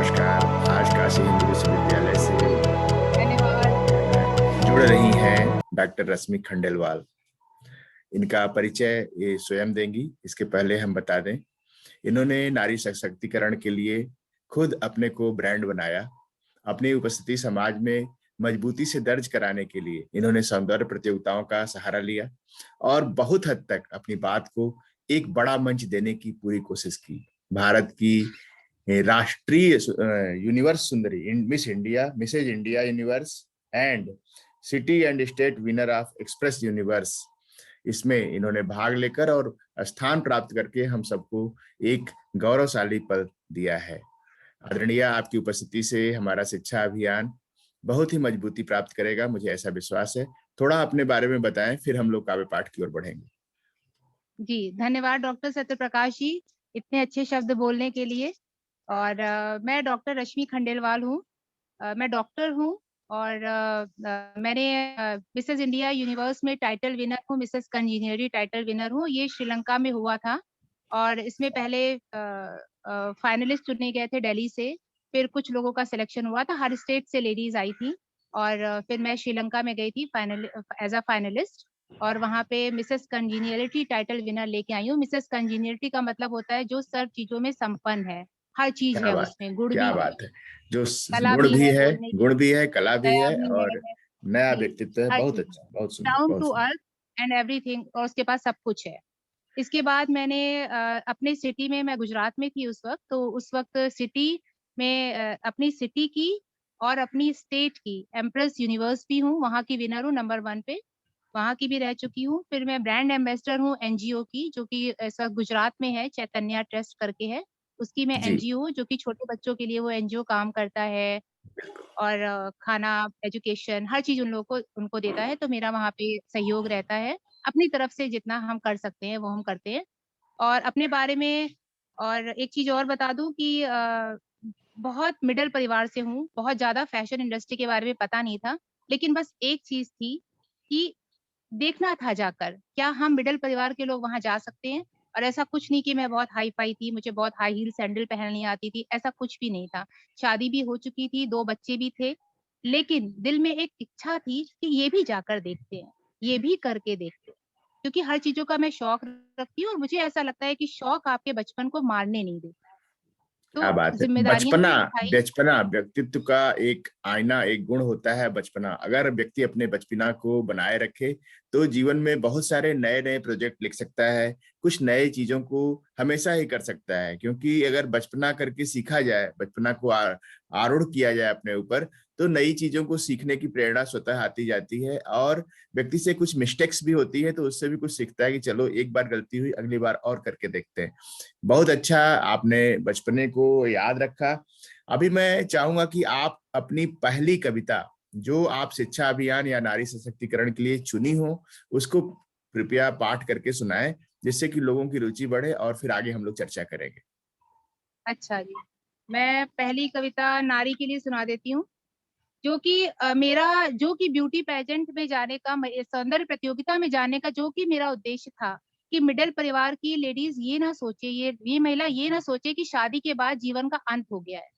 नमस्कार। आज काशी हिंदू विश्वविद्यालय से धन्यवाद। जुड़ रही हैं डॉक्टर रश्मि खंडेलवाल। इनका परिचय ये स्वयं देंगी। इसके पहले हम बता दें, इन्होंने नारी सशक्तिकरण के लिए खुद अपने को ब्रांड बनाया। अपनी उपस्थिति समाज में मजबूती से दर्ज कराने के लिए इन्होंने सौंदर्य प्रतियोगिताओं का सहारा लिया और बहुत हद तक अपनी बात को एक बड़ा मंच देने की पूरी कोशिश की। भारत की राष्ट्रीय यूनिवर्स सुंदरी, Miss India, Mrs India Universe and city and state winner of Express Universe, इसमें इन्होंने भाग लेकर और स्थान प्राप्त करके हम सबको एक गौरवशाली पद दिया है। आदरणीय, आपकी उपस्थिति से हमारा शिक्षा अभियान बहुत ही मजबूती प्राप्त करेगा, मुझे ऐसा विश्वास है। थोड़ा अपने बारे में बताएं, फिर हम लोग काव्य पाठ की ओर बढ़ेंगे। जी, धन्यवाद डॉक्टर सत्यप्रकाश जी, इतने अच्छे शब्द बोलने के लिए। और मैं डॉक्टर रश्मि खंडेलवाल हूँ। मैं डॉक्टर हूँ और मैंने मिसेस इंडिया यूनिवर्स में टाइटल विनर हूँ, मिसेस कंजीनियरी टाइटल विनर हूँ। ये श्रीलंका में हुआ था और इसमें पहले फाइनलिस्ट चुने गए थे दिल्ली से, फिर कुछ लोगों का सिलेक्शन हुआ था, हर स्टेट से लेडीज आई थी और फिर मैं श्रीलंका में गई थी फाइनल एज अ फाइनलिस्ट और वहां पे मिसेस कंजीनियलिटी टाइटल विनर लेके आई हूँ। मिसेस कंजीनियलिटी का मतलब होता है जो सब चीजों में संपन्न है, हर चीज क्या है बात, उसमें, गुण क्या भी है, बात है। जो कला गुण भी भी है, है, बोलने की गुण भी है, कला भी दया है भी और है। नया जी, व्यक्तित्व है। हर बहुत चीज अच्छा, बहुत सुंदर, डाउन बहुत टू सुंदर। अर्थ एंड एवरीथिंग, और उसके पास सब कुछ है। इसके बाद मैंने अपने सिटी में, मैं गुजरात में थी उस वक्त, तो उस वक्त सिटी में अपनी सिटी की और अपनी स्टेट की एम्प्रेस यूनिवर्स भी हूँ, वहाँ की विनर हूँ नंबर 1 पे, वहाँ की भी रह चुकी हूँ। फिर मैं ब्रांड एम्बेसडर हूँ एनजीओ की, जो कि ऐसा गुजरात में है, चैतन्या ट्रस्ट करके है, उसकी मैं जी, एनजीओ, जो कि छोटे बच्चों के लिए वो एनजीओ काम करता है और खाना, एजुकेशन, हर चीज उन लोगों को उनको देता है। तो मेरा वहाँ पे सहयोग रहता है, अपनी तरफ से जितना हम कर सकते हैं वो हम करते हैं। और अपने बारे में और एक चीज और बता दूं कि बहुत मिडिल परिवार से हूँ, बहुत ज्यादा फैशन इंडस्ट्री के बारे में पता नहीं था, लेकिन बस एक चीज थी कि देखना था जाकर, क्या हम मिडिल परिवार के लोग वहां जा सकते हैं। और ऐसा कुछ नहीं कि मैं बहुत हाई फाई थी, मुझे बहुत हाई हील सैंडल पहननी आती थी, ऐसा कुछ भी नहीं था। शादी भी हो चुकी थी, 2 बच्चे भी थे, लेकिन दिल में एक इच्छा थी कि ये भी जाकर देखते हैं, ये भी करके देखते हैं, क्योंकि हर चीजों का मैं शौक रखती हूँ और मुझे ऐसा लगता है कि शौक आपके बचपन को मारने नहीं देता है। क्या तो बात है। जिम्मेदारियां बचपना, भी उठाई। बचपना व्यक्तित्व का एक आईना, एक गुण होता है बचपना। अगर व्यक्ति अपने बचपना को बनाए रखे तो जीवन में बहुत सारे नए नए प्रोजेक्ट लिख सकता है, कुछ नए चीजों को हमेशा ही कर सकता है। क्योंकि अगर बचपना करके सीखा जाए, बचपना को आरूढ़ किया जाए अपने ऊपर, तो नई चीजों को सीखने की प्रेरणा स्वतः आती जाती है और व्यक्ति से कुछ मिस्टेक्स भी होती है तो उससे भी कुछ सीखता है कि चलो एक बार गलती हुई, अगली बार और करके देखते हैं। बहुत अच्छा, आपने बचपने को याद रखा। अभी मैं चाहूंगा कि आप अपनी पहली कविता जो आप शिक्षा अभियान या नारी सशक्तिकरण के लिए चुनी हो, उसको कृपया पाठ करके सुनाएं, जिससे कि लोगों की रुचि बढ़े और फिर आगे हम लोग चर्चा करेंगे। अच्छा जी, मैं पहली कविता नारी के लिए सुना देती हूँ, जो कि मेरा, जो कि ब्यूटी पेजेंट में जाने का, सौंदर्य प्रतियोगिता में जाने का जो कि मेरा उद्देश्य था, कि मिडिल परिवार की लेडीज ये ना सोचे, ये महिला ये ना सोचे कि शादी के बाद जीवन का अंत हो गया है।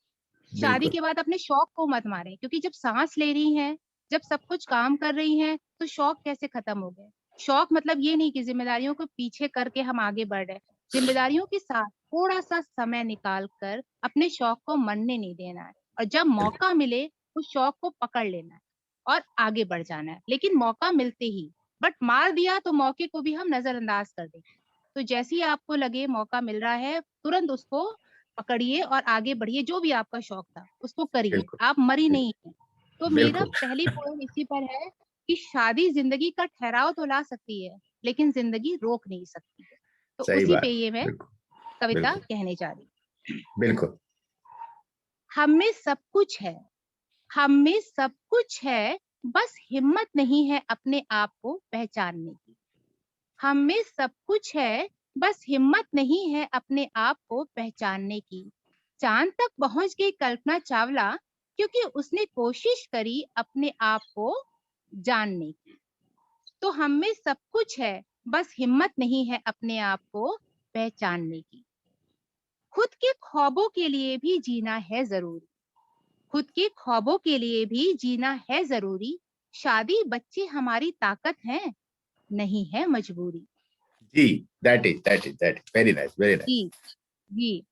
शादी बिल्कुल, के बाद अपने शौक को मत मारें, क्योंकि जब सांस ले रही हैं, जब सब कुछ काम कर रही हैं, तो शौक कैसे खत्म हो गए। शौक मतलब ये नहीं कि जिम्मेदारियों को पीछे करके हम आगे बढ़ रहे हैं, जिम्मेदारियों के साथ थोड़ा सा समय निकाल कर अपने शौक को मरने नहीं देना है, और जब बिल्कुल, मौका मिले उस शौक को पकड़ लेना है और आगे बढ़ जाना है, लेकिन मौका मिलते ही। बट मार दिया तो मौके को भी हम नजरअंदाज कर देंगे। तो जैसे ही आपको लगे मौका मिल रहा है, तुरंत उसको पकड़िए और आगे बढ़िए, जो भी आपका शौक था उसको करिए, बिल्कुल, आप मरी नहीं है। तो मेरा बिल्कुल। पहली पोएम इसी पर है कि शादी जिंदगी का ठहराव तो ला सकती है, लेकिन जिंदगी रोक नहीं सकती है। तो सही उसी पे बात। ये मैं बिल्कुल, कविता बिल्कुल, कहने जा रही हूँ। बिल्कुल। हम में सब कुछ है, हम में सब कुछ है, बस हिम्मत नहीं है अपने आप को पहचानने की। हम में सब कुछ है, बस हिम्मत नहीं है अपने आप को पहचानने की। चांद तक पहुंच गई कल्पना चावला, क्योंकि उसने कोशिश करी अपने आप को जानने की। तो हम में सब कुछ है, बस हिम्मत नहीं है अपने आप को पहचानने की। खुद के ख्वाबों के लिए भी जीना है जरूरी, खुद के ख्वाबों के लिए भी जीना है जरूरी, शादी बच्चे हमारी ताकत हैं, नहीं है मजबूरी। जी, that is very nice, very जी, नाइस। जी।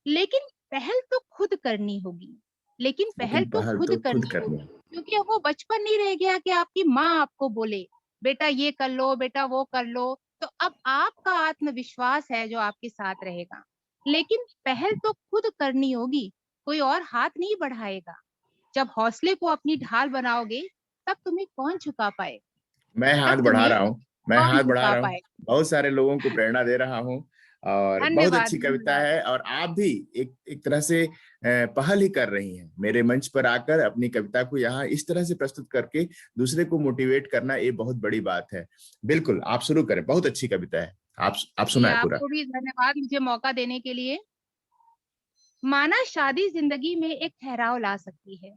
लेकिन पहल तो खुद करनी होगी, लेकिन पहल लेकिन तो पहल खुद तो खुद करनी करनी होगी, है। क्योंकि अब वो बचपन नहीं रह गया कि आपकी माँ आपको बोले, बेटा ये कर लो, बेटा वो कर लो। तो अब आपका आत्मविश्वास है जो आपके साथ रहेगा। लेकिन पहल तो खुद करनी होगी, कोई और हाथ नहीं बढ़ाएगा। जब हौसले को अपनी ढाल बनाओगे, तब तुम्हें कौन झुका पाए, मैं तब हाथ बढ़ा तुम्हें रहा हूँ, मैं कौन हाथ बढ़ा झुका रहा हूँ, पाए। बहुत सारे लोगों को प्रेरणा दे रहा हूँ। और बहुत धन्यवाद, अच्छी कविता धन्यवाद। है, और आप भी एक एक तरह से पहल ही कर रही हैं मेरे मंच पर आकर अपनी कविता को यहाँ इस तरह से प्रस्तुत करके दूसरे को मोटिवेट करना, ये बहुत बड़ी बात है। बिल्कुल, आप शुरू करें, बहुत अच्छी कविता है। आप जी, सुनाए पूरा। आपको भी धन्यवाद मुझे मौका देने के लिए। माना शादी जिंदगी में एक ठहराव ला सकती है,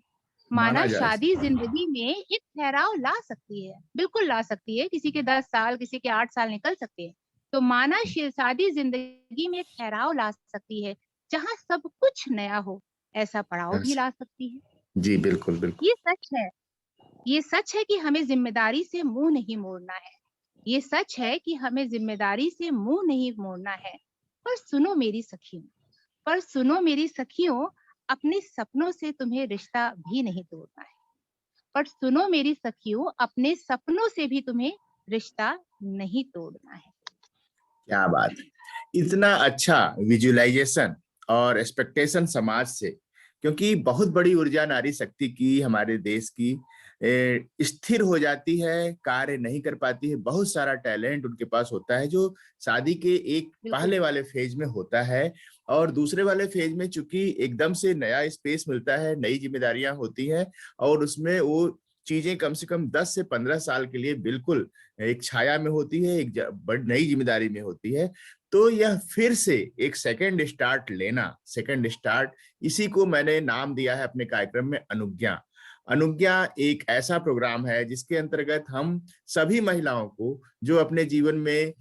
माना माना जा शादी सकता जिंदगी में एक ठहराव ला सकती है, बिल्कुल ला सकती है। किसी के 10 साल, किसी के 8 साल निकल सकते हैं। तो माना शादी जिंदगी में एक ठहराव ला सकती है, जहाँ सब कुछ नया हो, ऐसा पड़ाव है। भी ला सकती है। जी बिल्कुल बिल्कुल। ये सच है, ये सच है कि हमें जिम्मेदारी से मुंह नहीं मोड़ना है। ये सच है कि हमें जिम्मेदारी से मुंह नहीं मोड़ना है। पर सुनो मेरी सखियों, पर सुनो मेरी सखियों, अपने सपनों से तुम्हें रिश्ता भी नहीं तोड़ना है। पर सुनो मेरी सखियों, अपने सपनों से भी तुम्हें रिश्ता नहीं तोड़ना है। क्या बात है, इतना अच्छा विजुअलाइजेशन और एक्सपेक्टेशन समाज से, क्योंकि बहुत बड़ी ऊर्जा नारी शक्ति की हमारे देश की स्थिर हो जाती है, कार्य नहीं कर पाती है। बहुत सारा टैलेंट उनके पास होता है जो शादी के एक बिल्कुल, पहले वाले फेज में होता है, और दूसरे वाले फेज में चूंकि एकदम से नया स्पेस मिलता है, नई जिम्मेदारियां होती हैं, और उसमें वो चीजें कम से कम 10 से 15 साल के लिए बिल्कुल एक छाया में होती है, एक बड़ी नई जिम्मेदारी में होती है। तो यह फिर से एक सेकंड स्टार्ट लेना, सेकंड स्टार्ट, इसी को मैंने नाम दिया है अपने कार्यक्रम में अनुज्ञा। अनुज्ञा एक ऐसा प्रोग्राम है जिसके अंतर्गत हम सभी महिलाओं को जो अपने जीवन में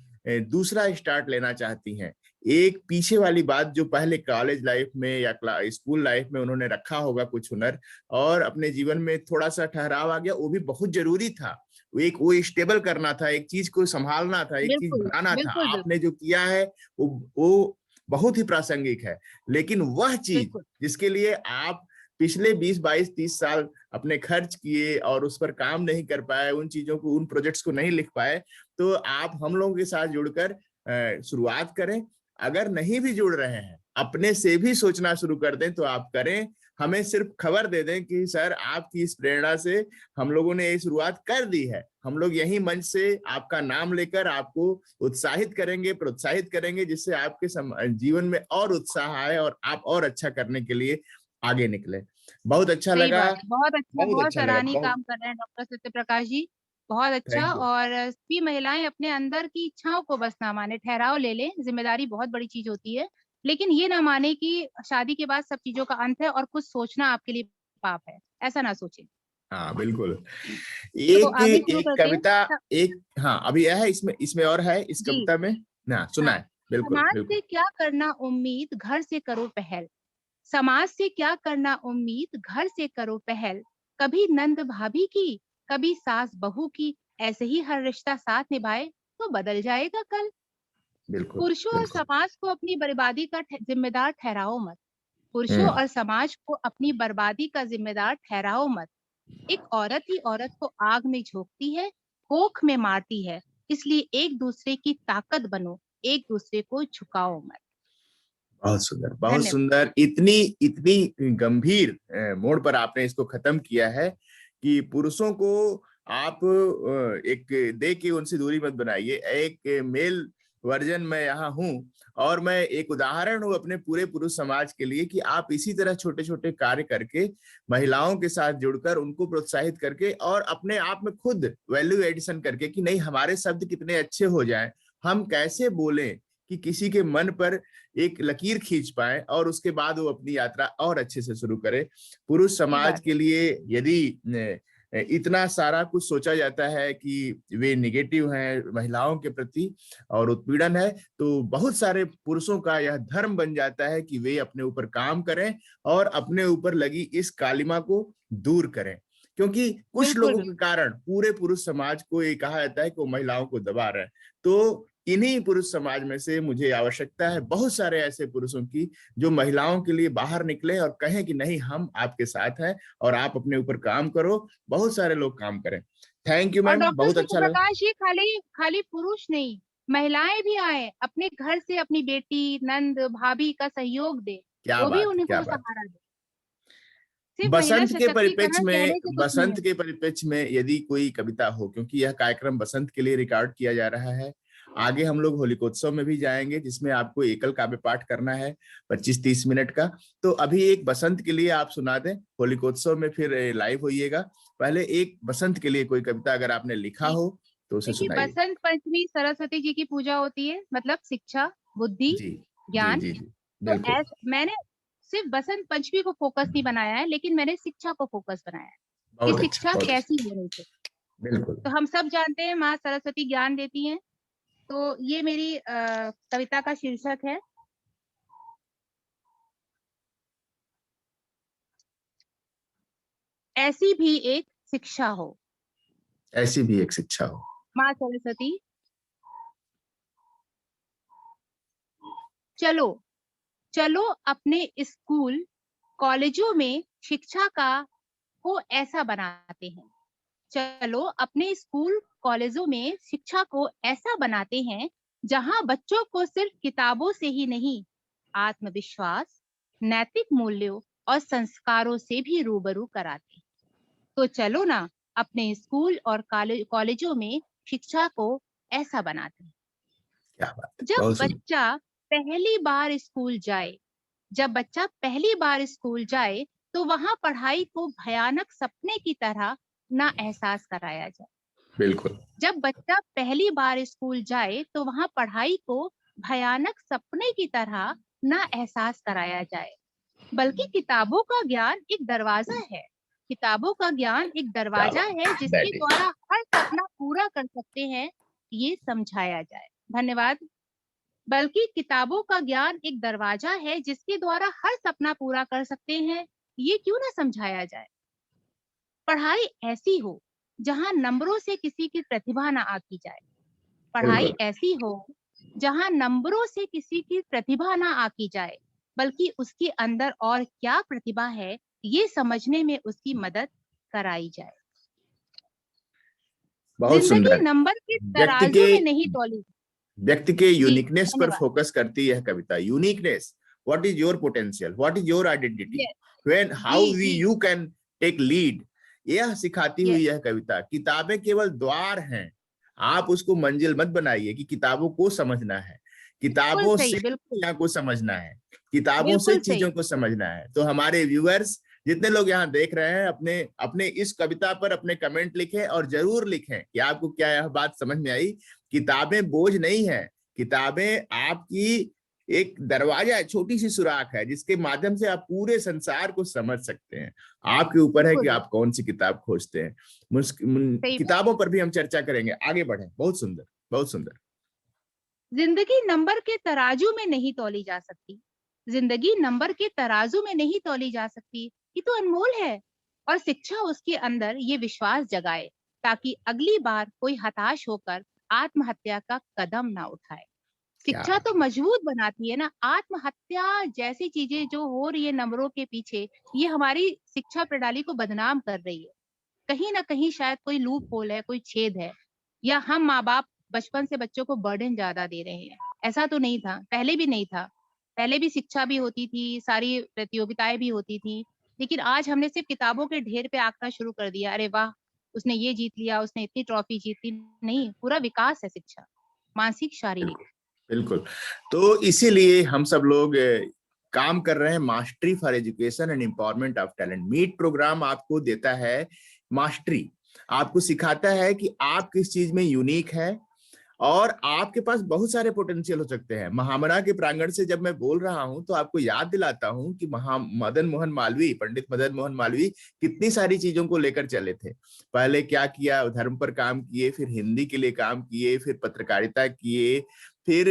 दूसरा स्टार्ट लेना चाहती हैं, एक पीछे वाली बात जो पहले कॉलेज लाइफ में या स्कूल लाइफ में उन्होंने रखा होगा कुछ हुनर, और अपने जीवन में थोड़ा सा ठहराव आ गया, वो भी बहुत जरूरी था। वो स्टेबल करना था, एक चीज को संभालना था, एक चीज बिल्कुल, बनाना था। बिल्कुल, आपने बिल्कुल, जो किया है वो बहुत ही प्रासंगिक है। लेकिन वह चीज बिल्कुल। जिसके लिए आप पिछले 20 22 30 साल अपने खर्च किए और उस पर काम नहीं कर पाए, उन चीजों को, उन प्रोजेक्ट्स को नहीं लिख पाए, तो आप हम लोगों के साथ जुड़कर शुरुआत करें। अगर नहीं भी जुड़ रहे हैं, अपने से भी सोचना शुरू कर दें तो आप करें। हमें सिर्फ खबर दे दें कि सर आपकी इस प्रेरणा से हम लोगों ने ये शुरुआत कर दी है। हम लोग यही मंच से आपका नाम लेकर आपको उत्साहित करेंगे, प्रोत्साहित करेंगे, जिससे आपके जीवन में और उत्साह आए और आप और अच्छा करने के लिए आगे निकले। बहुत अच्छा सही लगा, बात है। बहुत अच्छा, बहुत बहुत अच्छा लगा, सराहनीय बहुत। काम कर रहे हैं डॉक्टर सत्य प्रकाश जी। बहुत अच्छा। Thank you. और सभी महिलाएं अपने अंदर की इच्छाओं को बस ना माने, ठहराव ले लें। जिम्मेदारी बहुत बड़ी चीज होती है, लेकिन ये ना माने कि शादी के बाद सब चीजों का अंत है और कुछ सोचना आपके लिए पाप है। ऐसा ना सोचें। हाँ बिल्कुल। तो एक आगे शुरू एक करते हैं। कविता, एक, हाँ अभी यह है, इसमें इसमें और है इस जी, कविता में ना, सुना हाँ। है। बिल्कुल समाज बिल्कुल। से क्या करना उम्मीद, घर से करो पहल। समाज से क्या करना उम्मीद, घर से करो पहल। कभी नंद भाभी की, कभी सास बहू की, ऐसे ही हर रिश्ता साथ निभाए तो बदल जाएगा कल। बिल्कुल पुरुषों और बिल्कुल। समाज को अपनी बर्बादी का जिम्मेदार ठहराओ मत। पुरुषों हम्म। और समाज को अपनी बर्बादी का जिम्मेदार ठहराओ मत। एक औरत ही औरत को आग में झोंकती है, कोख में मारती है। इसलिए एक दूसरे की ताकत बनो, एक दूसरे को झुकाओ मत। बहुत सुंदर, बहुत धन्यवाद। सुंदर। इतनी इतनी गंभीर मोड़ पर आपने इसको खत्म किया है कि पुरुषों को आप एक दे के उनसे दूरी मत बनाइए। एक मेल वर्जन मैं यहाँ हूँ, और मैं एक उदाहरण हूँ अपने पूरे पुरुष समाज के लिए कि आप इसी तरह छोटे छोटे कार्य करके, महिलाओं के साथ जुड़कर, उनको प्रोत्साहित करके, और अपने आप में खुद वैल्यू एडिशन करके कि नहीं, हमारे शब्द कितने अच्छे हो जाएं, हम कैसे बोलें कि किसी के मन पर एक लकीर खींच पाए, और उसके बाद वो अपनी यात्रा और अच्छे से शुरू करे। पुरुष सही समाज बात के है। लिए यदि इतना सारा कुछ सोचा जाता है कि वे निगेटिव हैं महिलाओं के प्रति और उत्पीड़न है, तो बहुत सारे पुरुषों का यह धर्म बन जाता है कि वे अपने ऊपर काम करें और अपने ऊपर लगी इस कालिमा को दूर करें, क्योंकि कुछ बिल्कुल, लोगों के बिल्कुल। कारण पूरे पुरुष समाज को ये कहा जाता है कि वो महिलाओं को दबा रहे हैं। तो इन्हीं पुरुष समाज में से मुझे आवश्यकता है बहुत सारे ऐसे पुरुषों की जो महिलाओं के लिए बाहर निकले और कहें कि नहीं, हम आपके साथ हैं और आप अपने ऊपर काम करो। बहुत सारे लोग काम करें। थैंक यू और मैम, डॉक्टर बहुत अच्छा लगा। सूर्यप्रकाश जी, खाली खाली पुरुष नहीं, महिलाएं भी आए, अपने घर से अपनी बेटी, नंद, भाभी का सहयोग दे, क्या वो भी बात है, क्या उनको बात है। सहारा दे। सिर्फ महिला सशक्तिकरण कहने से कुछ नहीं बसंत होता। के परिप्रेक्ष्य में यदि कोई कविता हो, क्योंकि यह कार्यक्रम बसंत के लिए रिकॉर्ड किया जा रहा है, आगे हम लोग होलिकोत्सव में भी जाएंगे जिसमें आपको एकल काव्य पाठ करना है 25-30 मिनट का। तो अभी एक बसंत के लिए आप सुना दें, होलिकोत्सव में फिर लाइव होइएगा। पहले एक बसंत के लिए कोई कविता अगर आपने लिखा जी, हो तो उसे देखिए सुनाइए। बसंत पंचमी सरस्वती जी की पूजा होती है, मतलब शिक्षा, बुद्धि, जी जी ज्ञान। जी जी, तो बिल्कुल। मैंने सिर्फ बसंत पंचमी को फोकस नहीं बनाया है, लेकिन मैंने शिक्षा को फोकस बनाया है कि बहुत अच्छा, शिक्षा बहुत अच्छा। कैसी होनी चाहिए। बिल्कुल। तो हम सब जानते हैं माँ सरस्वती ज्ञान देती हैं। तो ये मेरी कविता का शीर्षक है, ऐसी भी एक शिक्षा हो। ऐसी भी एक शिक्षा हो। माँ सरस्वती, चलो चलो अपने स्कूल कॉलेजों में शिक्षा का को ऐसा बनाते हैं। चलो अपने स्कूल कॉलेजों में शिक्षा को ऐसा बनाते हैं जहां बच्चों को सिर्फ किताबों से ही नहीं, आत्मविश्वास, नैतिक मूल्यों और संस्कारों से भी रूबरू कराते हैं। तो चलो ना अपने स्कूल और कॉलेजों में शिक्षा को ऐसा बनाते हैं। क्या बात है, जब बहुत सुंदर। बच्चा पहली बार स्कूल जाए जब बच्चा पहली बार स्कूल जाए, तो वहां पढ़ाई को भयानक सपने की तरह ना एहसास कराया जाए। बिल्कुल। जब बच्चा पहली बार स्कूल जाए, तो वहां पढ़ाई को भयानक सपने की तरह ना एहसास कराया जाए, बल्कि किताबों का ज्ञान एक दरवाजा है। किताबों का ज्ञान एक क्या दरवाजा बात है है, जिसके दैट इज। द्वारा हर सपना पूरा कर सकते हैं, ये समझाया जाए। धन्यवाद। बल्कि किताबों का ज्ञान एक दरवाजा है जिसके द्वारा हर सपना पूरा कर सकते हैं, ये क्यों ना समझाया जाए। पढ़ाई ऐसी हो जहां नंबरों से किसी की प्रतिभा ना आकी जाए। पढ़ाई बिल्कुल। ऐसी हो जहां नंबरों से किसी की प्रतिभा ना आकी जाए, बल्कि उसके अंदर और क्या प्रतिभा है, ये समझने में उसकी मदद कराई जाए। बहुत जिंदगी सुंदर। नंबर के व्यक्ति के तराजू में नहीं तौली। व्यक्ति के जी, यूनिकनेस पर धन्यवाद। फोकस करती है कविता। Uniqueness, what is your potential, what is your identity, yes. When जी, हाउ वी जी। यू कैन टेक लीड, यह सिखाती हुई यस। यह कविता। किताबें केवल द्वार हैं, आप उसको मंजिल मत बनाइए कि किताबों को समझना है। बिल्कुल किताबों से सही, बिल्कुल दुनिया को समझना है, किताबों से बिल्कुल सही। चीजों को समझना है। तो हमारे व्यूअर्स जितने लोग यहाँ देख रहे हैं, अपने अपने इस कविता पर अपने कमेंट लिखें और जरूर लिखें कि आपको क्या यह बात समझ में आई। किताबें बोझ नहीं है, किताबें आपकी एक दरवाजा है, छोटी सी सुराख है जिसके माध्यम से आप पूरे संसार को समझ सकते हैं। आपके ऊपर है कि बिल्कुल आप कौन सी किताब खोजते हैं। सही बात। किताबों पर भी हम चर्चा करेंगे, आगे बढ़ें। बहुत सुंदर, बहुत सुंदर। जिंदगी नंबर के तराजू में नहीं तौली जा सकती। जिंदगी नंबर के तराजू में नहीं तौली जा सकती, ये तो अनमोल है। और शिक्षा उसके अंदर ये विश्वास जगाए, ताकि अगली बार कोई हताश होकर आत्महत्या का कदम ना उठाए। क्या शिक्षा तो मजबूत बनाती है ना। आत्महत्या जैसी चीजें जो हो रही है नंबरों के पीछे, ये हमारी शिक्षा प्रणाली को बदनाम कर रही है। कहीं ना कहीं शायद कोई लूप होल है, कोई छेद है, या हम माँ बाप बचपन से बच्चों को बर्डन ज्यादा दे रहे हैं। ऐसा तो नहीं था, पहले भी नहीं था। पहले भी शिक्षा भी होती थी, सारी प्रतियोगिताएं भी होती थी। लेकिन आज हमने सिर्फ किताबों के ढेर पे आंकना शुरू कर दिया, अरे वाह उसने ये जीत लिया, उसने इतनी ट्रॉफी जीत ली। नहीं, पूरा विकास है शिक्षा, मानसिक, शारीरिक। बिल्कुल, बिल्कुल। तो इसीलिए हम सब लोग काम कर रहे हैं। Mastery for education and empowerment of talent meet programme आपको देता है मास्टरी, आपको सिखाता है कि आप किस चीज में यूनिक है, और आपके पास बहुत सारे पोटेंशियल हो सकते हैं। महामना के प्रांगण से जब मैं बोल रहा हूं तो आपको याद दिलाता हूं कि मदन मोहन मालवीय, पंडित मदन मोहन मालवीय कितनी सारी चीजों को लेकर चले थे। पहले क्या किया, धर्म पर काम किए, फिर हिंदी के लिए काम किए, फिर पत्रकारिता किए, फिर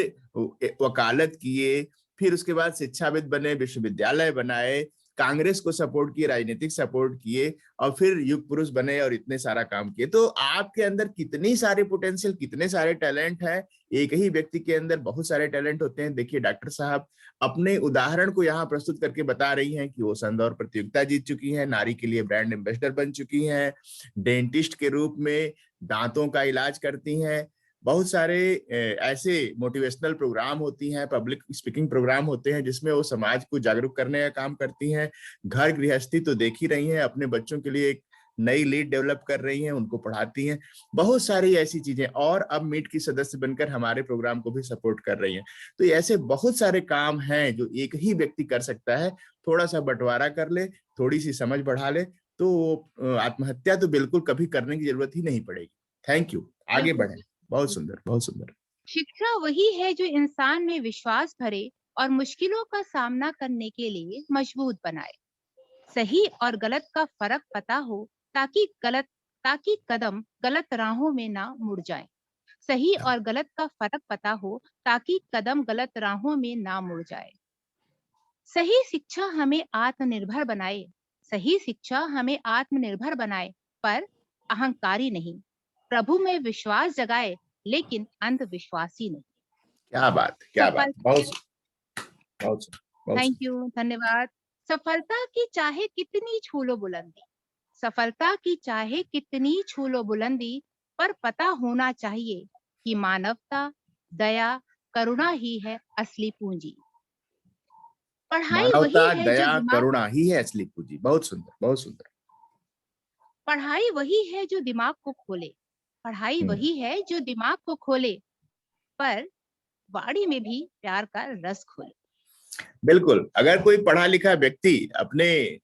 वकालत किए, फिर उसके बाद शिक्षाविद बने, विश्वविद्यालय बनाए, कांग्रेस को सपोर्ट किए, राजनीतिक सपोर्ट किए, और फिर युग पुरुष बने और इतने सारा काम किए। तो आपके अंदर कितनी सारे पोटेंशियल, कितने सारे टैलेंट है। एक ही व्यक्ति के अंदर बहुत सारे टैलेंट होते हैं। देखिए डॉक्टर साहब अपने उदाहरण को यहाँ प्रस्तुत करके बता रही हैं कि वो संदौर प्रतियोगिता जीत चुकी हैं, नारी के लिए ब्रांड एम्बेसडर बन चुकी हैं, डेंटिस्ट के रूप में दांतों का इलाज करती हैं, बहुत सारे ऐसे मोटिवेशनल प्रोग्राम होती हैं, पब्लिक स्पीकिंग प्रोग्राम होते हैं जिसमें वो समाज को जागरूक करने का काम करती हैं। घर गृहस्थी तो देख ही रही हैं, अपने बच्चों के लिए एक नई लीड डेवलप कर रही हैं, उनको पढ़ाती हैं, बहुत सारी ऐसी चीजें, और अब मीट की सदस्य बनकर हमारे प्रोग्राम को भी सपोर्ट कर रही हैं। तो ऐसे बहुत सारे काम हैं जो एक ही व्यक्ति कर सकता है। थोड़ा सा बंटवारा कर ले, थोड़ी सी समझ बढ़ा ले, तो आत्महत्या तो बिल्कुल कभी करने की जरूरत ही नहीं पड़ेगी। थैंक यू, आगे बिल्कुल, बढ़े। बहुत सुंदर, बहुत सुंदर। शिक्षा वही है जो इंसान में विश्वास भरे और मुश्किलों का सामना करने के लिए मजबूत बनाए। सही और गलत का फर्क पता हो ताकि कदम गलत राहों में ना मुड़ जाए। सही और गलत का फर्क पता हो ताकि कदम गलत राहों में ना मुड़ जाए। सही शिक्षा हमें आत्मनिर्भर बनाए। सही शिक्षा हमें आत्मनिर्भर बनाए, पर अहंकारी नहीं। प्रभु में विश्वास जगाए, लेकिन अंधविश्वासी नहीं। क्या बात, क्या बात, सफल बहुत सुंदर, बहुत थैंक सुंदर। यू, धन्यवाद। सफलता की चाहे कितनी छू लो बुलंदी, सफलता की चाहे कितनी छू लो बुलंदी, पर पता होना चाहिए कि मानवता, दया, करुणा ही है असली पूंजी। पढ़ाई मानवता, वही है जो दया, दिमाग करुणा ही है असली पूंजी। बहुत सुंदर, बहुत सुंदर। पढ़ाई वही है जो दिमाग को खोले। पढ़ाई हम्म, वही है जो दिमाग को खोले, पर वाणी में भी प्यार का रस खोले। बिल्कुल। अगर कोई पढ़ा लिखा व्यक्ति अपने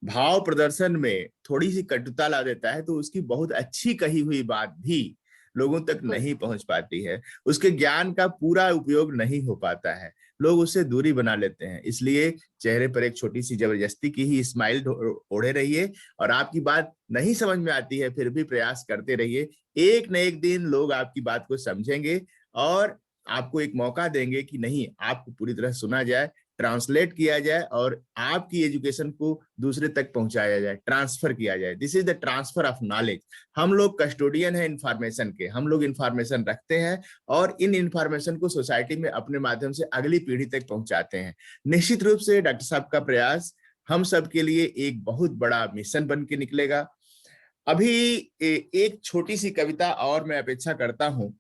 भाव प्रदर्शन में थोड़ी सी कटुता ला देता है तो उसकी बहुत अच्छी कही हुई बात भी लोगों तक बिल्कुल, नहीं पहुंच पाती है, उसके ज्ञान का पूरा उपयोग नहीं हो पाता है, लोग उससे दूरी बना लेते हैं। इसलिए चेहरे पर एक छोटी सी जबरदस्ती की ही स्माइल ओढ़े रहिए, और आपकी बात नहीं समझ में आती है फिर भी प्रयास करते रहिए। एक न एक दिन लोग आपकी बात को समझेंगे और आपको एक मौका देंगे कि नहीं, आपको पूरी तरह सुना जाए, ट्रांसलेट किया जाए और आपकी एजुकेशन को दूसरे तक पहुंचाया जाए, ट्रांसफर किया जाए। This is the transfer of knowledge. हम लोग कस्टोडियन हैं इंफॉर्मेशन के, हम लोग इंफॉर्मेशन रखते हैं और इन इंफॉर्मेशन को सोसाइटी में अपने माध्यम से अगली पीढ़ी तक पहुंचाते हैं। निश्चित रूप से डॉक्टर साहब का प्रयास हम सब के लिए एक बहुत बड़ा मिशन बन के निकलेगा। अभी एक छोटी सी कविता और मैं अपेक्षा करता हूं,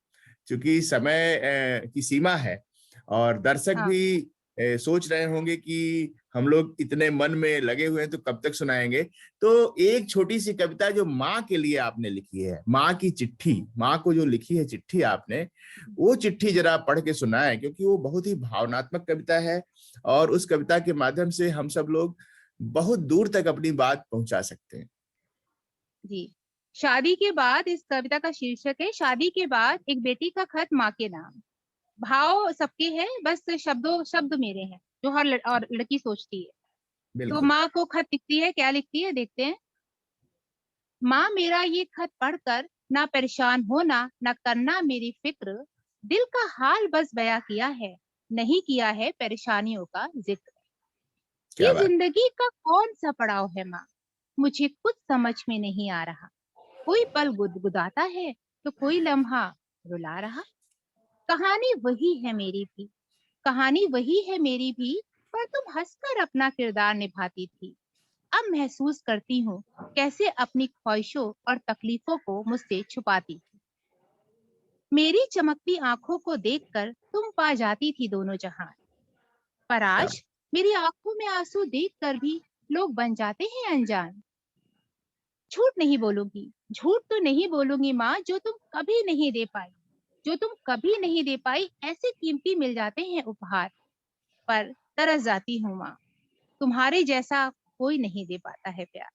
क्योंकि समय की सीमा है और दर्शक हाँ, भी सोच रहे होंगे कि हम लोग इतने मन में लगे हुए हैं तो कब तक सुनाएंगे। तो एक छोटी सी कविता जो माँ के लिए आपने लिखी है, माँ की चिट्ठी, माँ को जो लिखी है चिट्ठी आपने, वो चिट्ठी जरा पढ़ के सुनाएं, क्योंकि वो बहुत ही भावनात्मक कविता है और उस कविता के माध्यम से हम सब लोग बहुत दूर तक अपनी बात पहुंचा सकते हैं। जी। शादी के बाद, इस कविता का शीर्षक है शादी के बाद एक बेटी का खत माँ के नाम। भाव सबके हैं, बस शब्द मेरे हैं जो हर और लड़की सोचती है। तो बिल्कुल। माँ को खत लिखती है, क्या लिखती है देखते हैं। माँ मेरा ये खत पढ़कर ना परेशान होना, ना करना मेरी फिक्र, दिल का हाल बस बयां किया है, नहीं किया है परेशानियों का जिक्र। क्या ये बात। जिंदगी का कौन सा पड़ाव है माँ, मुझे कुछ समझ में नहीं आ रहा। कोई पल गुदगुदाता है तो कोई लम्हा रुला रहा। कहानी वही है मेरी भी, कहानी वही है मेरी भी, पर तुम हंसकर अपना किरदार निभाती थी। अब महसूस करती हूँ कैसे अपनी ख्वाहिशों और तकलीफों को मुझसे छुपाती थी। मेरी चमकती आंखों को देखकर तुम पा जाती थी दोनों जहान, पर क्या आज मेरी आंखों में आंसू देखकर भी लोग बन जाते हैं अनजान। झूठ नहीं बोलूंगी, झूठ तो नहीं बोलूंगी माँ, जो तुम कभी नहीं दे पाई, जो तुम कभी नहीं दे पाई, ऐसे कीमती मिल जाते हैं उपहार। पर तरस जाती हूँ माँ, तुम्हारे जैसा कोई नहीं दे पाता है प्यार।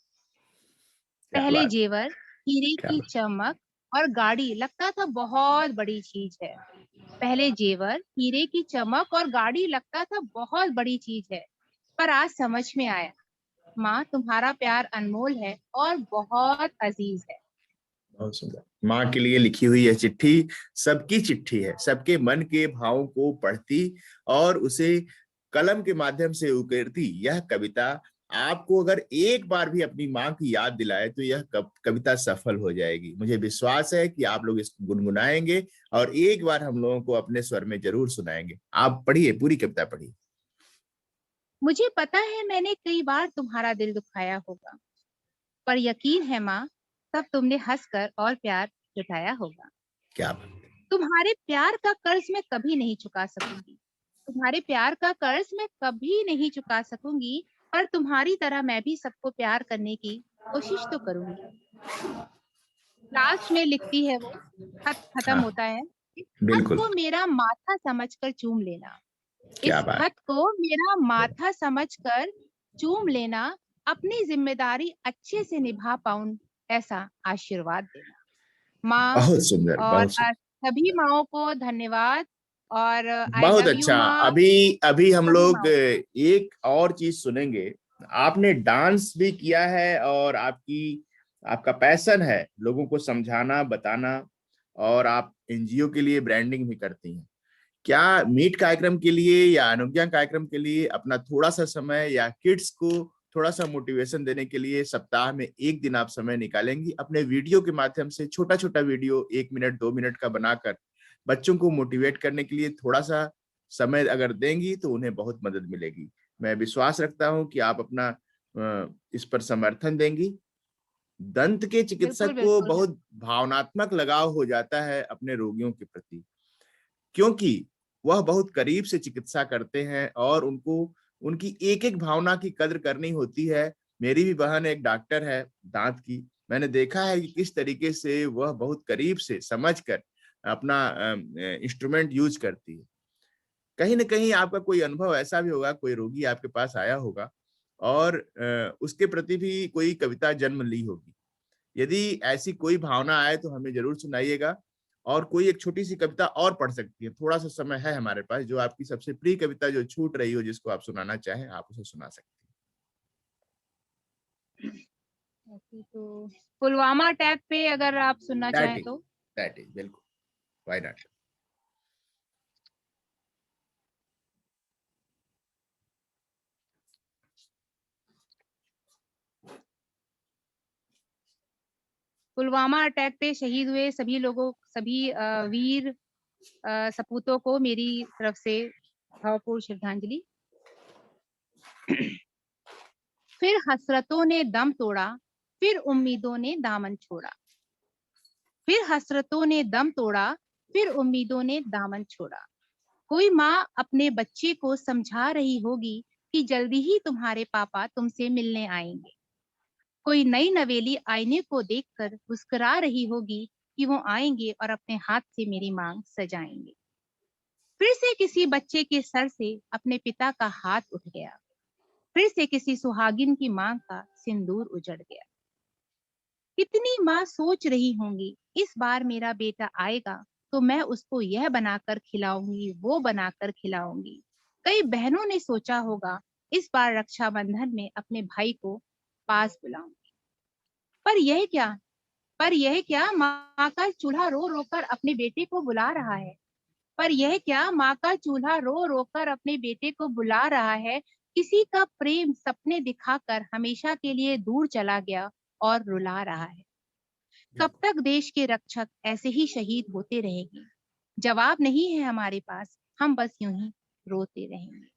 क्या पहले बात, जेवर, हीरे क्या की बात। चमक और गाड़ी लगता था बहुत बड़ी चीज है। पहले जेवर, हीरे की चमक और गाड़ी लगता था बहुत बड़ी चीज है। पर आज समझ में आया, माँ तुम्हारा प्यार अनमोल है और बहुत अजीज है। बहुत सुंदर। माँ के लिए लिखी हुई यह चिट्ठी सबकी चिट्ठी है, सबके मन के भावों को पढ़ती और उसे कलम के माध्यम से उकेरती यह कविता आपको अगर एक बार भी अपनी माँ की याद दिलाए तो यह कविता सफल हो जाएगी। मुझे विश्वास है कि आप लोग इसको गुनगुनाएंगे और एक बार हम लोगों को अपने स्वर में जरूर सुनाएंगे। आप पढ़िए, पूरी कविता पढ़िए। मुझे पता है मैंने कई बार तुम्हारा दिल दुखाया होगा, पर यकीन है माँ, तब तुमने हंसकर और प्यार जताया होगा। क्या बात। तुम्हारे प्यार का कर्ज मैं कभी नहीं चुका सकूंगी, तुम्हारे प्यार का कर्ज मैं कभी नहीं चुका सकूंगी, पर तुम्हारी तरह मैं भी सबको प्यार करने की कोशिश तो करूंगी। लास्ट में लिखती है वो, खत खत्म हाँ, होता है। इस खत बिल्कुल। को मेरा माथा समझकर चूम लेना, क्या इस बात। खत को मेरा माथा समझकर चूम लेना, अपनी जिम्मेदारी अच्छे से निभा पाऊं ऐसा आशीर्वाद देना। माँ, बहुत सुंदर, और बहुत सुंदर। सभी माँओं को धन्यवाद, और आई बहुत लव यू अच्छा। माँ, अभी अभी हम सभी लोग माँओं को। एक और चीज सुनेंगे। आपने डांस भी किया है और आपका पैशन है लोगों को समझाना, बताना, और आप एनजीओ के लिए ब्रांडिंग भी करती हैं। क्या मीट कार्यक्रम के लिए या अनुज्ञा कार्यक्रम के लिए अपना थोड़ा सा समय या किड्स को थोड़ा सा मोटिवेशन देने के लिए सप्ताह में एक दिन आप समय निकालेंगी अपने वीडियो के माध्यम से? छोटा छोटा वीडियो 1 मिनट 2 मिनट का बनाकर बच्चों को मोटिवेट करने के लिए थोड़ा सा समय अगर देंगी तो उन्हें बहुत मदद मिलेगी। मैं विश्वास रखता हूं कि आप अपना इस पर समर्थन देंगी। दंत के बिल्कुल, चिकित्सक को बिल्कुल। बहुत भावनात्मक लगाव हो जाता है अपने रोगियों के प्रति, क्योंकि वह बहुत करीब से चिकित्सा करते हैं और उनको उनकी एक एक भावना की कद्र करनी होती है। मेरी भी बहन एक डॉक्टर है दांत की। मैंने देखा है कि किस तरीके से वह बहुत करीब से समझकर अपना इंस्ट्रूमेंट यूज करती है। कहीं ना कहीं आपका कोई अनुभव ऐसा भी होगा, कोई रोगी आपके पास आया होगा और उसके प्रति भी कोई कविता जन्म ली होगी। यदि ऐसी कोई भावना आए तो हमें जरूर सुनाइएगा। और कोई एक छोटी सी कविता और पढ़ सकती है, थोड़ा सा समय है हमारे पास, जो आपकी सबसे प्रिय कविता जो छूट रही हो जिसको आप सुनाना चाहें आप उसे सुना सकती ऐसी तो पुलवामा अटैक पे अगर आप सुनना हैं। चाहें तो। दैट इज बिल्कुल, व्हाई नॉट। पुलवामा अटैक पे शहीद हुए सभी लोगों, सभी वीर सपूतों को मेरी तरफ से भावपूर्ण श्रद्धांजलि। फिर हसरतों ने दम तोड़ा, फिर उम्मीदों ने दामन छोड़ा, फिर हसरतों ने दम तोड़ा, फिर उम्मीदों ने दामन छोड़ा। कोई माँ अपने बच्चे को समझा रही होगी कि जल्दी ही तुम्हारे पापा तुमसे मिलने आएंगे। कोई नई नवेली आईने को देखकर मुस्कुरा रही होगी कि वो आएंगे और अपने हाथ से मेरी मांग सजाएंगे। फिर से किसी बच्चे के सर से अपने पिता का हाथ उठ गया, फिर से किसी सुहागिन की मांग का सिंदूर उजड़ गया। कितनी माँ सोच रही होंगी, इस बार मेरा बेटा आएगा तो मैं उसको यह बनाकर खिलाऊंगी, वो बनाकर खिलाऊंगी। कई बहनों ने सोचा होगा, इस बार रक्षाबंधन में अपने भाई को पास बुलाऊंगी। पर यह क्या, पर यह क्या, माँ का चूल्हा रो रो कर अपने बेटे को बुला रहा है। पर यह क्या, माँ का चूल्हा रो रो कर अपने बेटे को बुला रहा है। किसी का प्रेम सपने दिखाकर हमेशा के लिए दूर चला गया और रुला रहा है। कब तक देश के रक्षक ऐसे ही शहीद होते रहेंगे? जवाब नहीं है हमारे पास, हम बस यूं ही रोते रहेंगे।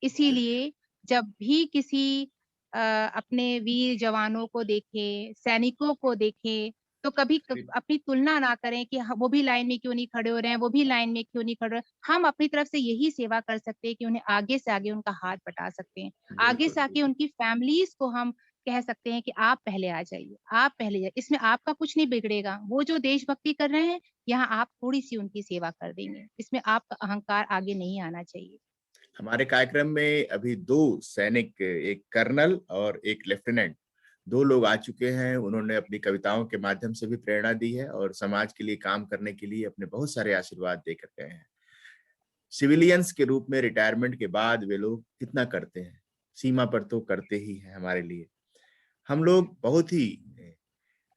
इसीलिए जब भी किसी अपने वीर जवानों को देखें, सैनिकों को देखें, तो कभी अपनी तुलना ना करें कि वो भी लाइन में क्यों नहीं खड़े हो रहे हैं, वो भी लाइन में क्यों नहीं खड़े हो रहे हैं। हम अपनी तरफ से यही सेवा कर सकते हैं कि उन्हें आगे से आगे उनका हाथ बटा सकते हैं। आगे बिल्कुल से आके बिल्कुल। उनकी फैमिलीज को हम कह सकते हैं कि आप पहले आ जाइए, आप पहले जाइए। इसमें आपका कुछ नहीं बिगड़ेगा। वो जो देशभक्ति कर रहे हैं, यहाँ आप थोड़ी-सी उनकी सेवा कर देंगे। इसमें आपका अहंकार आगे नहीं आना चाहिए। हमारे कार्यक्रम में अभी 2 सैनिक, एक कर्नल और एक लेफ्टिनेंट, 2 लोग आ चुके हैं, उन्होंने अपनी कविताओं के माध्यम से भी प्रेरणा दी है और समाज के लिए काम करने के लिए अपने बहुत सारे आशीर्वाद देकर गए हैं। सिविलियंस के रूप में रिटायरमेंट के बाद वे लोग कितना करते हैं, सीमा पर तो करते ही हैं हमारे लिए। हम लोग बहुत ही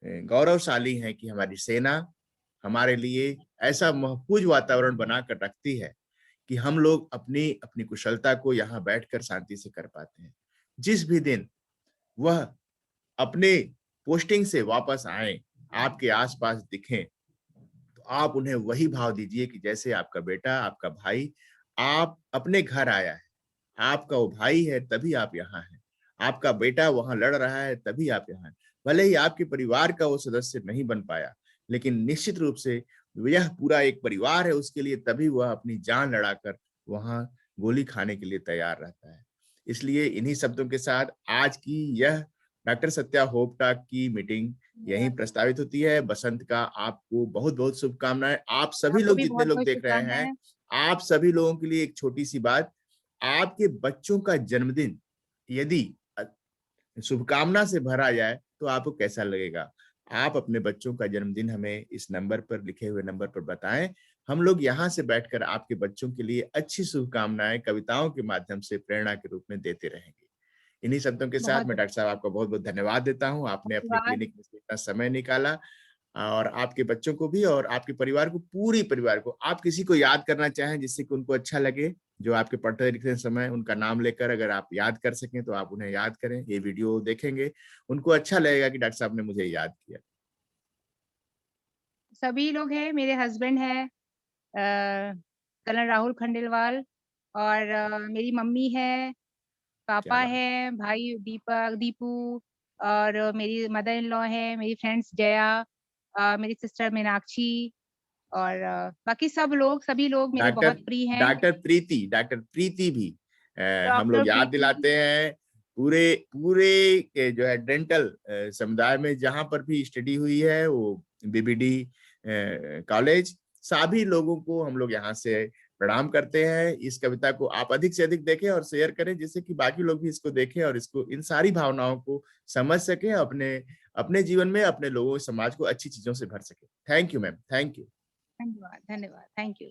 गौरवशाली हैं कि हमारी सेना हमारे लिए ऐसा महफूज वातावरण बनाकर रखती है कि हम लोग अपनी अपनी कुशलता को यहाँ बैठकर शांति से कर पाते हैं। जिस भी दिन वह अपने पोस्टिंग से वापस आए, आपके आसपास दिखें, तो आप उन्हें वही भाव दीजिए कि जैसे आपका बेटा, आपका भाई, आप अपने घर आया है। आपका वो भाई है तभी आप यहाँ हैं। आपका बेटा वहाँ लड़ रहा है तभी आप यहाँ हैं। भले ही आपके परिवार का वो सदस्य नहीं बन पाया, लेकिन निश्चित रूप से यह पूरा एक परिवार है, उसके लिए तभी वह अपनी जान लड़ाकर वहाँ गोली खाने के लिए तैयार रहता है। इसलिए इन्हीं शब्दों के साथ आज की यह डॉक्टर सत्या होप टॉक की मीटिंग यहीं प्रस्तावित होती है। बसंत का आपको बहुत-बहुत शुभकामनाएँ। आप सभी आपको लोग भी जितने लोग बहुत-बहुत देख रहे हैं, शुभकामनाएँ। आप सभी लोगों के लिए एक छोटी-सी बात, आपके बच्चों का जन्मदिन यदि शुभकामना से भरा जाए, तो आपको कैसा लगेगा? आप अपने बच्चों का जन्मदिन हमें इस नंबर पर, लिखे हुए नंबर पर बताएँ। हम लोग यहाँ से बैठकर आपके बच्चों के लिए अच्छी शुभकामनाएँ कविताओं के माध्यम से प्रेरणा के रूप में देते रहेंगे। इन्हीं शब्दों के साथ बहुत मैं डॉक्टर साहब आपका बहुत-बहुत धन्यवाद देता हूँ। आपने अपनी धन्यवाद। क्लिनिक में से इतना समय निकाला और आपके बच्चों को भी और आपके परिवार को, पूरी परिवार को, आप किसी को याद करना चाहें जिससे कि उनको अच्छा लगे, जो आपके पढ़ते-लिखते समय उनका नाम लेकर अगर आप याद कर सकें तो आप उन्हें याद करें। ये वीडियो देखेंगे, उनको अच्छा लगेगा कि डॉक्टर साहब ने मुझे याद किया। सभी लोग हैं, मेरे हस्बैंड हैं कर्नल राहुल खंडेलवाल और मेरी मम्मी है, क्या पापा बात! हैं, भाई दीपक दीपू और मेरी मदर इन लॉ हैं, मेरी फ्रेंड्स जया मेरी सिस्टर मीनाक्षी और बाकी सभी लोग मेरे डॉक्टर बहुत प्रिय हैं। डॉक्टर प्रीति भी हम डॉक्टर लोग याद प्रीति दिलाते हैं पूरे पूरे जो है डेंटल समुदाय में जहां पर भी स्टडी हुई है वो बीबीडी कॉलेज, सभी लोगों को हम लोग यहाँ से प्रणाम करते हैं। इस कविता को आप अधिक से अधिक देखें और शेयर करें जिससे कि बाकी लोग भी इसको देखें और इसको, इन सारी भावनाओं को समझ सकें, अपने अपने जीवन में अपने लोगों समाज को अच्छी चीजों से भर सके। Thank you ma'am, thank you. धन्यवाद, धन्यवाद। Thank you.